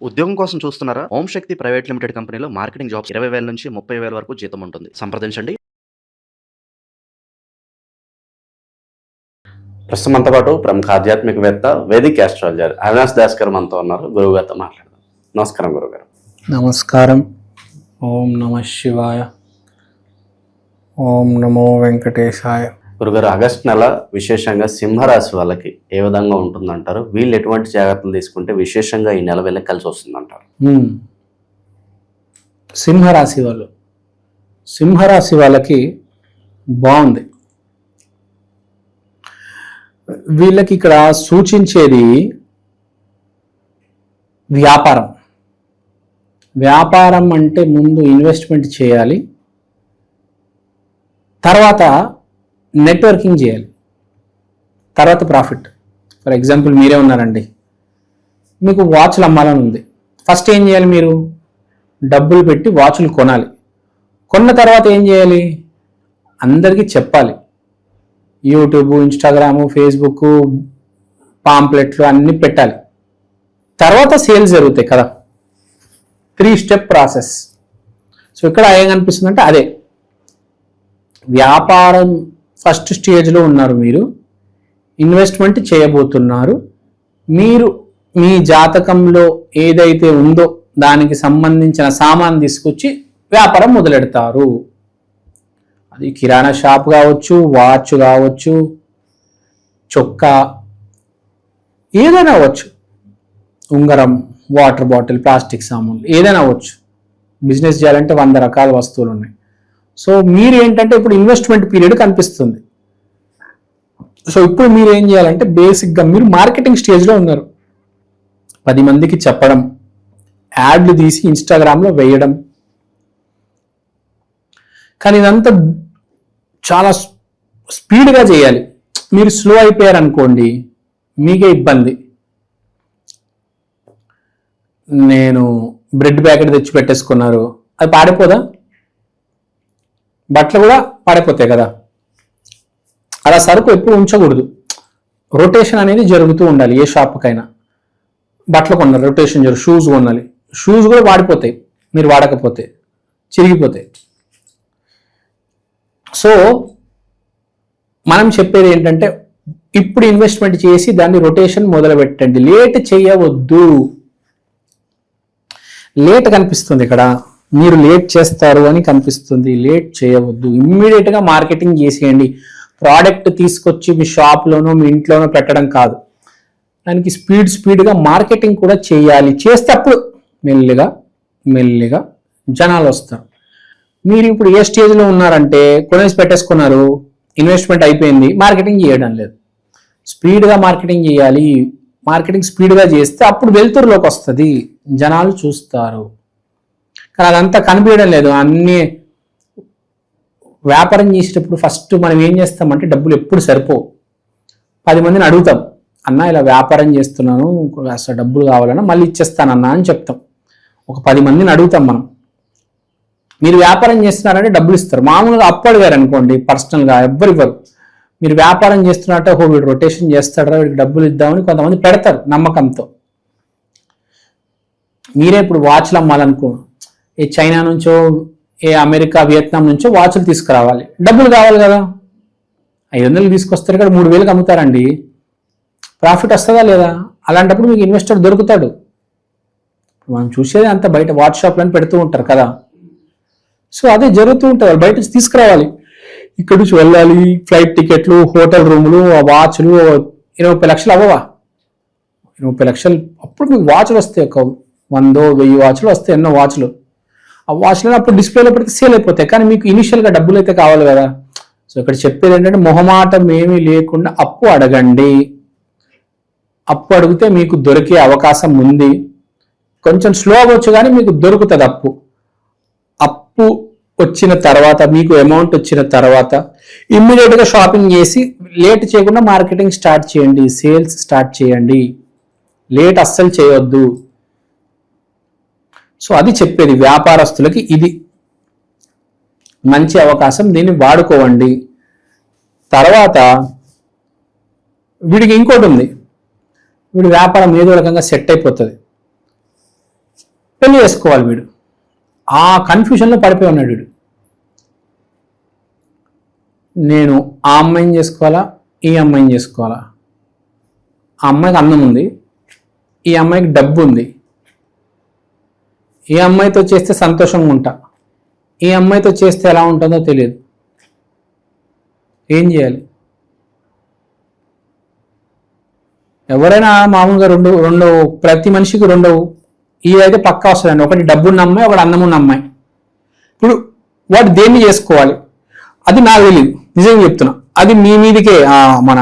ఉద్యోగం కోసం చూస్తున్నారా? ఓం శక్తి ప్రైవేట్ లిమిటెడ్ కంపెనీలో మార్కెటింగ్ జాబ్స్ 20,000 నుంచి 30,000 వరకు జీతం ఉంటుంది. సంప్రదించండి. ప్రస్తుతం మనతో పాటు ప్రముఖ ఆధ్యాత్మికవేత్త వేదిక్ ఆస్ట్రాలజర్ అవినాష్ దాస్ గారు మనతో ఉన్నారు. గురువుగారితో మాట్లాడదాం. నమస్కారం గురుగారు. నమస్కారం. ఓం నమ శివాయ. ఓం నమో వెంకటేశాయ. గురుగారు, ఆగస్టు నెల విశేషంగా సింహరాశి వాళ్ళకి ఏ విధంగా ఉంటుందంటారు? వీళ్ళు ఎటువంటి జాగ్రత్తలు తీసుకుంటే విశేషంగా ఈ నెల వెళ్ళి కలిసి వస్తుందంటారు? సింహరాశి వాళ్ళకి బాగుంది. వీళ్ళకి ఇక్కడ సూచించేది వ్యాపారం అంటే ముందు ఇన్వెస్ట్మెంట్ చేయాలి, తర్వాత నెట్వర్కింగ్ చేయాలి, తర్వాత ప్రాఫిట్. ఫర్ ఎగ్జాంపుల్ మీరే ఉన్నారండి, మీకు వాచ్లు అమ్మాలని ఉంది. ఫస్ట్ ఏం చేయాలి? మీరు డబ్బులు పెట్టి వాచ్లు కొనాలి. కొన్న తర్వాత ఏం చేయాలి? అందరికీ చెప్పాలి. యూట్యూబ్, ఇన్స్టాగ్రాము, ఫేస్బుక్, పాంప్లెట్లు అన్నీ పెట్టాలి. తర్వాత సేల్స్ జరుగుతాయి కదా. 3 స్టెప్ ప్రాసెస్. సో ఇక్కడ ఏం కనిపిస్తుందంటే అదే వ్యాపారం ఫస్ట్ స్టేజ్లో ఉన్నారు. మీరు ఇన్వెస్ట్మెంట్ చేయబోతున్నారు. మీరు మీ జాతకంలో ఏదైతే ఉందో దానికి సంబంధించిన సామాన్ తీసుకొచ్చి వ్యాపారం మొదలెడతారు. అది కిరాణా షాప్ కావచ్చు, వాచ్ కావచ్చు, చొక్కా, ఏదైనా అవ్వచ్చు, ఉంగరం, వాటర్ బాటిల్, ప్లాస్టిక్ సామాన్లు, ఏదైనా అవ్వచ్చు. బిజినెస్ చేయాలంటే 100 రకాల వస్తువులు ఉన్నాయి. సో మీరు ఏంటంటే ఇప్పుడు ఇన్వెస్ట్మెంట్ పీరియడ్ కనిపిస్తుంది. సో ఇప్పుడు మీరు ఏం చేయాలంటే బేసిక్గా మీరు మార్కెటింగ్ స్టేజ్లో ఉన్నారు. 10 మందికి చెప్పడం, యాడ్లు తీసి ఇన్స్టాగ్రామ్లో వేయడం. కానీ ఇదంతా చాలా స్పీడ్గా చేయాలి. మీరు స్లో అయిపోయారనుకోండి, మీకే ఇబ్బంది. నేను బ్రెడ్ ప్యాకెట్ తెచ్చి పెట్టేసుకున్నారు, అది పాడిపోదా? బట్టలు కూడా పాడైపోతాయి కదా. అలా సరుకు ఎప్పుడు ఉంచకూడదు. రొటేషన్ అనేది జరుగుతూ ఉండాలి. ఏ షాప్కైనా బట్టలు కొన్నారు, రొటేషన్ జరుగు. షూస్ కొనాలి, షూస్ కూడా వాడిపోతాయి మీరు వాడకపోతే, చిరిగిపోతాయి. సో మనం చెప్పేది ఏంటంటే ఇప్పుడు ఇన్వెస్ట్మెంట్ చేసి దాన్ని రొటేషన్ మొదలు పెట్టండి. లేట్ చేయవద్దు. లేట్ కనిపిస్తుంది ఇక్కడ, మీరు లేట్ చేస్తారు అని కనిపిస్తుంది. లేట్ చేయవద్దు. ఇమ్మీడియట్గా మార్కెటింగ్ చేసేయండి. ప్రోడక్ట్ తీసుకొచ్చి మీ షాప్లోనో మీ ఇంట్లోనో పెట్టడం కాదు. దానికి స్పీడ్గా మార్కెటింగ్ కూడా చేయాలి. చేస్తే అప్పుడు మెల్లిగా జనాలు వస్తారు. మీరు ఇప్పుడు ఏ స్టేజ్లో ఉన్నారంటే కొనేసి పెట్టేసుకున్నారు, ఇన్వెస్ట్మెంట్ అయిపోయింది, మార్కెటింగ్ చేయడం లేదు. స్పీడ్గా మార్కెటింగ్ చేయాలి. మార్కెటింగ్ స్పీడ్గా చేస్తే అప్పుడు వెలుతురులోకి వస్తుంది, జనాలు చూస్తారు. కానీ అదంతా కనిపించడం లేదు. అన్నీ వ్యాపారం చేసేటప్పుడు ఫస్ట్ మనం ఏం చేస్తామంటే డబ్బులు ఎప్పుడు సరిపోవు. 10 మందిని అడుగుతాం, అన్న ఇలా వ్యాపారం చేస్తున్నాను, అసలు డబ్బులు కావాలన్నా మళ్ళీ ఇచ్చేస్తానన్నా అని చెప్తాం. ఒక 10 మందిని అడుగుతాం మనం. మీరు వ్యాపారం చేస్తున్నారంటే డబ్బులు ఇస్తారు. మామూలుగా అప్పు అడిగారు అనుకోండి, పర్సనల్గా ఇవ్వరు. మీరు వ్యాపారం చేస్తున్నట్టే వీడు రొటేషన్ చేస్తాడరా, వీడికి డబ్బులు ఇద్దామని కొంతమంది పెడతారు నమ్మకంతో. మీరే ఇప్పుడు వాచ్లు అమ్మాలనుకో, ఏ చైనా నుంచో, ఏ అమెరికా, వియత్నాం నుంచో వాచ్లు తీసుకురావాలి, డబ్బులు కావాలి కదా. 500 తీసుకొస్తారు, ఇక్కడ 3,000కి అమ్ముతారండి. ప్రాఫిట్ వస్తుందా లేదా? అలాంటప్పుడు మీకు ఇన్వెస్టర్ దొరుకుతాడు. మనం చూసేది అంత బయట వాచ్ షాప్లను పెడుతూ ఉంటారు కదా. సో అదే జరుగుతూ ఉంటుంది. బయట నుంచి తీసుకురావాలి, ఇక్కడి నుంచి వెళ్ళాలి. ఫ్లైట్ టికెట్లు, హోటల్ రూములు, ఆ వాచ్లు 20 లక్షలు అవ్వవా? 20 లక్షలు అప్పుడు మీకు వాచ్లు వస్తాయి. ఒక 100-1000 వాచ్లు వస్తాయి, ఎన్నో వాచ్లు. ఆ వాచ్లను అప్పుడు డిస్ప్లేలో పెడితే సేల్ అయిపోతాయి. కానీ మీకు ఇనిషియల్గా డబ్బులు అయితే కావాలి కదా. సో ఇక్కడ చెప్పేది ఏంటంటే మొహమాటం ఏమీ లేకుండా అప్పు అడగండి. అప్పు అడిగితే మీకు దొరికే అవకాశం ఉంది. కొంచెం స్లో అవ్వచ్చు కానీ మీకు దొరుకుతుంది అప్పు. అప్పు వచ్చిన తర్వాత, మీకు అమౌంట్ వచ్చిన తర్వాత ఇమ్మీడియట్గా షాపింగ్ చేసి లేట్ చేయకుండా మార్కెటింగ్ స్టార్ట్ చేయండి, సేల్స్ స్టార్ట్ చేయండి. లేట్ అస్సలు చేయొద్దు. సో అది చెప్పేది వ్యాపారస్తులకి. ఇది మంచి అవకాశం, దీన్ని వాడుకోవండి. తర్వాత వీడికి ఇంకోటి ఉంది, వీడి వ్యాపారం ఏదో రకంగా సెట్ అయిపోతుంది. పెళ్లి చేసుకోవాలి వీడు. ఆ కన్ఫ్యూజన్లో పడిపోయి ఉన్నాడు వీడు. నేను ఆ అమ్మాయిని చేసుకోవాలా, ఈ అమ్మాయిని చేసుకోవాలా? ఆ అమ్మాయికి అందం ఉంది, ఈ అమ్మాయికి డబ్బు ఉంది. ఈ అమ్మాయితో చేస్తే సంతోషంగా ఉంటా, ఈ అమ్మాయితో చేస్తే ఎలా ఉంటుందో తెలియదు. ఏం చేయాలి? ఎవరైనా మామూలుగా రెండు ప్రతి మనిషికి రెండు ఇదైతే పక్కా వస్తుందండి. ఒకటి డబ్బున్న అమ్మాయి, ఒకటి అందమున్న అమ్మాయి. ఇప్పుడు వాడు దేన్ని చేసుకోవాలి అది నాకు తెలియదు, నిజంగా చెప్తున్నా. అది మీ మీదకే మన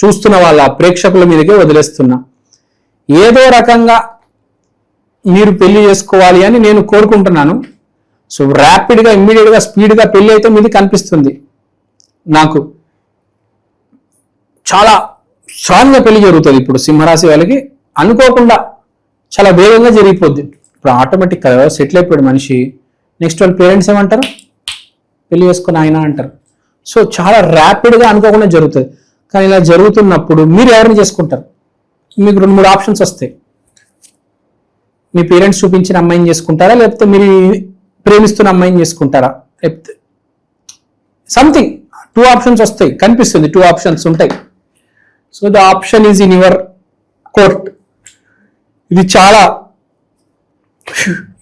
చూస్తున్న వాళ్ళ ప్రేక్షకుల మీదకే వదిలేస్తున్నా. ఏదో రకంగా మీరు పెళ్లి చేసుకోవాలి అని నేను కోరుకుంటున్నాను. సో ర్యాపిడ్గా, ఇమ్మీడియట్గా, స్పీడ్గా పెళ్లి అయితే మీది కనిపిస్తుంది నాకు. చాలా స్ట్రాంగ్గా పెళ్లి జరుగుతుంది ఇప్పుడు సింహరాశి వాళ్ళకి. అనుకోకుండా చాలా వేగంగా జరిగిపోద్ది. ఇప్పుడు ఆటోమేటిక్ కదా సెటిల్ అయిపోయాడు మనిషి. నెక్స్ట్ వాళ్ళ పేరెంట్స్ ఏమంటారు? పెళ్లి చేసుకుని ఆయన అంటారు. సో చాలా ర్యాపిడ్గా అనుకోకుండా జరుగుతుంది. కానీ ఇలా జరుగుతున్నప్పుడు మీరు ఎవరిని చేసుకుంటారు? మీకు 2-3 ఆప్షన్స్ వస్తాయి. మీ పేరెంట్స్ చూపించిన అమ్మాయిని చేసుకుంటారా, లేకపోతే మీరు ప్రేమిస్తున్న అమ్మాయిని చేసుకుంటారా, లేకపోతే సంథింగ్ 2 ఆప్షన్స్ వస్తాయి, కనిపిస్తుంది 2 ఆప్షన్స్ ఉంటాయి. So the option is in your court. ఇది చాలా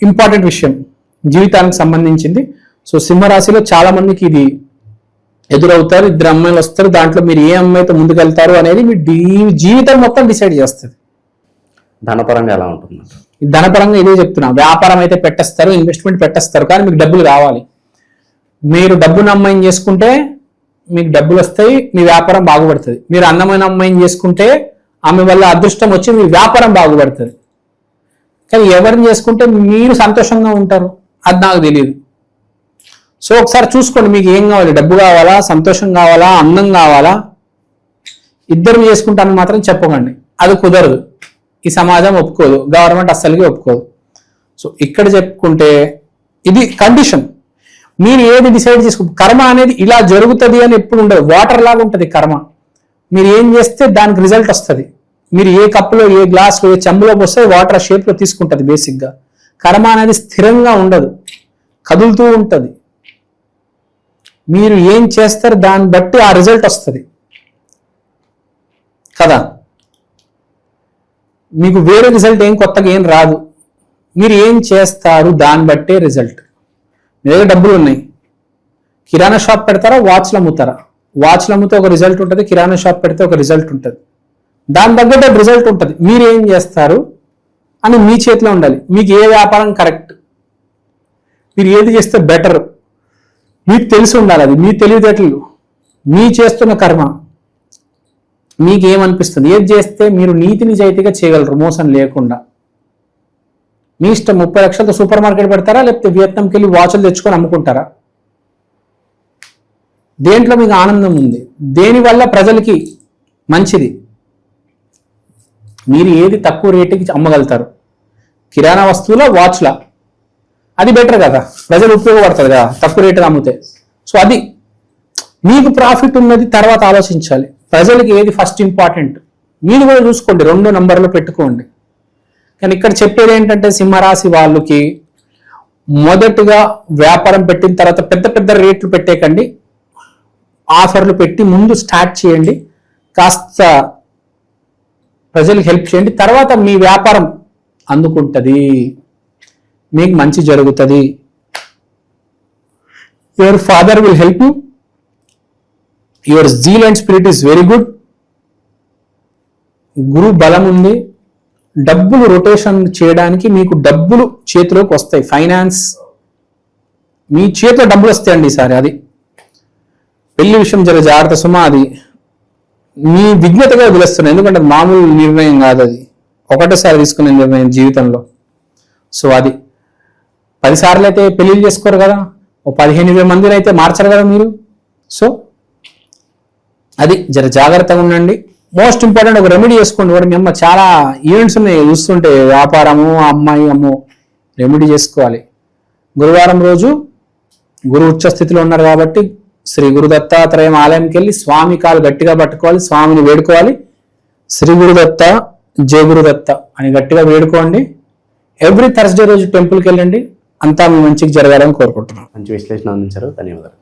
ఇంపార్టెంట్ విషయం, జీవితానికి సంబంధించింది. సో సింహరాశిలో చాలా మందికి ఇది ఎదురవుతారు. 2 అమ్మాయిలు వస్తారు, దాంట్లో మీరు ఏ అమ్మాయితో ముందుకెళ్తారు అనేది మీ జీవితం మొత్తం డిసైడ్ చేస్తుంది. ధనపరంగా ఎలా ఉంటుంది? ధనపరంగా ఇదే చెప్తున్నా. వ్యాపారం అయితే పెట్టేస్తారు, ఇన్వెస్ట్మెంట్ పెట్టేస్తారు, కానీ మీకు డబ్బులు రావాలి. మీరు డబ్బున్న అమ్మాయిని చేసుకుంటే మీకు డబ్బులు వస్తాయి, మీ వ్యాపారం బాగుపడుతుంది. మీరు అందమైన అమ్మాయిని చేసుకుంటే ఆమె వల్ల అదృష్టం వచ్చి మీ వ్యాపారం బాగుపడుతుంది. కానీ ఎవరిని చేసుకుంటే మీరు సంతోషంగా ఉంటారు అది నాకు తెలియదు. సో ఒకసారి చూసుకోండి, మీకు ఏం కావాలి? డబ్బు కావాలా, సంతోషం కావాలా, అందం కావాలా? ఇద్దరు చేసుకుంటాను మాత్రం చెప్పకండి, అది కుదరదు. ఈ సమాజం ఒప్పుకోదు, గవర్నమెంట్ అస్సలకి ఒప్పుకోదు. సో ఇక్కడ చెప్పుకుంటే ఇది కండిషన్. మీరు ఏది డిసైడ్ చేసుకుంటే కర్మ అనేది ఇలా జరుగుతుంది అని ఎప్పుడు ఉండదు. వాటర్ లాగా ఉంటుంది కర్మ. మీరు ఏం చేస్తే దానికి రిజల్ట్ వస్తుంది. మీరు ఏ కప్పులో, ఏ గ్లాస్లో, ఏ చెంబులో పోస్తే వాటర్ షేప్లో తీసుకుంటుంది. బేసిక్గా కర్మ అనేది స్థిరంగా ఉండదు, కదులుతూ ఉంటుంది. మీరు ఏం చేస్తారు దాన్ని బట్టి ఆ రిజల్ట్ వస్తుంది కదా. మీకు వేరే రిజల్ట్ ఏం కొత్తగా ఏం రాదు. మీరు ఏం చేస్తారు దాన్ని బట్టే రిజల్ట్. మీ దగ్గర డబ్బులు ఉన్నాయి, కిరాణా షాప్ పెడతారా, వాచ్లు అమ్ముతారా? వాచ్లు అమ్మితే ఒక రిజల్ట్ ఉంటుంది, కిరాణా షాప్ పెడితే ఒక రిజల్ట్ ఉంటుంది. దాని తగ్గట్టే రిజల్ట్ ఉంటుంది. మీరు ఏం చేస్తారు అని మీ చేతిలో ఉండాలి. మీకు ఏ వ్యాపారం కరెక్ట్, మీరు ఏది చేస్తే బెటర్ మీకు తెలిసి ఉండాలి. అది మీ తెలివితేటలు, మీ చేస్తున్న కర్మ, మీకు ఏమనిపిస్తుంది, ఏది చేస్తే మీరు నీతి నిజాయితీగా చేయగలరు మోసం లేకుండా. మీ ఇష్టం. 30 లక్షలతో సూపర్ మార్కెట్ పెడతారా, లేకపోతే వియత్నాంకి వెళ్ళి వాచ్లు తెచ్చుకొని అమ్ముకుంటారా? దేంట్లో మీకు ఆనందం ఉంది, దేనివల్ల ప్రజలకి మంచిది, మీరు ఏది తక్కువ రేటుకి అమ్మగలుగుతారు? కిరాణా వస్తువుల, వాచ్ల, అది బెటర్ కదా, ప్రజలు ఉపయోగపడుతుంది కదా తక్కువ రేటుగా అమ్మితే. సో అది మీకు ప్రాఫిట్ ఉన్నది తర్వాత ఆలోచించాలి. ప్రజలకి ఏది ఫస్ట్ ఇంపార్టెంట్ మీరు కూడా చూసుకోండి, 2 నంబర్లు పెట్టుకోండి. కానీ ఇక్కడ చెప్పేది ఏంటంటే సింహరాశి వాళ్ళకి మొదటగా వ్యాపారం పెట్టిన తర్వాత పెద్ద పెద్ద రేట్లు పెట్టేకండి, ఆఫర్లు పెట్టి ముందు స్టార్ట్ చేయండి, కాస్త ప్రజలకు హెల్ప్ చేయండి. తర్వాత మీ వ్యాపారం అందుకుంటుంది, మీకు మంచి జరుగుతుంది. Your father will help you, your zeal and spirit is very good. గురు బలం ఉంది. డబ్బులు రొటేషన్ చేయడానికి మీకు డబ్బులు చేతిలోకి వస్తాయి. ఫైనాన్స్ మీ చేతిలో డబ్బులు వస్తాయండి ఈసారి. అది పెళ్లి విషయం జర జాగ్రత్త సుమా. అది మీ విజ్ఞతగా వదిలేస్తున్నాను, ఎందుకంటే మామూలు నిర్ణయం కాదు, అది ఒకటేసారి తీసుకునే నిర్ణయం జీవితంలో. సో అది 10 సార్లు అయితే పెళ్లిళ్ళు చేసుకోరు కదా, ఓ 15-20 మందిని అయితే మార్చరు కదా మీరు. సో అది జర జాగ్రత్తగా ఉండండి. మోస్ట్ ఇంపార్టెంట్ ఒక రెమెడీ చేసుకోండి. వాడు మీ అమ్మ చాలా ఈవెంట్స్ ఉన్నాయి చూస్తుంటే, వ్యాపారము, అమ్మాయి, అమ్మో, రెమెడీ చేసుకోవాలి. గురువారం రోజు గురు ఉచ్చ స్థితిలో ఉన్నారు కాబట్టి శ్రీ గురు దత్తాత్రేయం ఆలయంకి వెళ్ళి స్వామి కాలు గట్టిగా పట్టుకోవాలి, స్వామిని వేడుకోవాలి. శ్రీ గురుదత్త, జయ గురుదత్త అని గట్టిగా వేడుకోండి. ఎవ్రీ థర్స్డే రోజు టెంపుల్కి వెళ్ళండి, అంతా మీ మంచికి జరగాలని కోరుకుంటున్నాం. మంచి విశ్లేషణ అందించారు, ధన్యవాదాలు.